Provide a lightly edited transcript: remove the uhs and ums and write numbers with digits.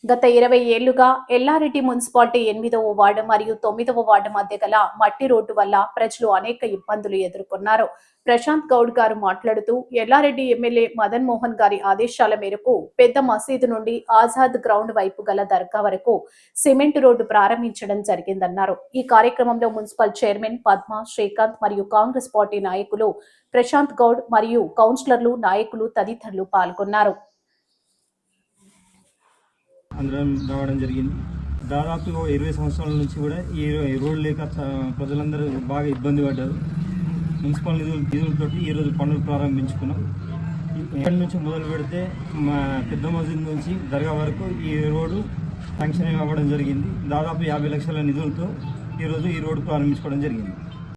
గత 20 ఏళ్లుగా ఎల్లారెడ్డి మున్సిపాలిటీ 8వ వార్డు మరియు 9వ వార్డు మధ్య గల మట్టి రోడ్డు వల్ల ప్రజలు అనేక ఇబ్బందులు ఎదుర్కొన్నారు. ప్రశాంత్ గౌడ్ గారు మాట్లాడుతూ ఎల్లారెడ్డి ఎమ్మెల్యే మదన్ మోహన్ గారి ఆదేశాల మేరకు పెద్ద మసీదు నుండి ఆజాద్ గ్రౌండ్ వైపు గల దర్గా వరకు సిమెంట్ రోడ్డు ప్రారంభించడం జరిగిందన్నారు. ఈ కార్యక్రమంలో మున్సిపల్ చైర్మన్ పద్మ, శ్రీకాంత్ మరియు కాంగ్రెస్ పార్టీ నాయకులు ప్రశాంత్ గౌడ్ మరియు కౌన్సిలర్లు, నాయకులు తదితరులు పాల్గొన్నారు. అందరం రావడం జరిగింది. దాదాపు 20 సంవత్సరాల నుంచి కూడా ఈ రోడ్డు లేక ప్రజలందరూ బాగా ఇబ్బంది పడ్డారు. మున్సిపల్ నిధులతో ఈరోజు పనులు ప్రారంభించుకున్నాం. ఇక్కడి నుంచి మొదలు పెడితే మా పెద్ద మసీద్ నుంచి దర్గా వరకు ఈ రోడ్డు శాంక్షన్ అవ్వడం జరిగింది. దాదాపు 50 లక్షల నిధులతో ఈరోజు ఈ రోడ్డు ప్రారంభించుకోవడం జరిగింది.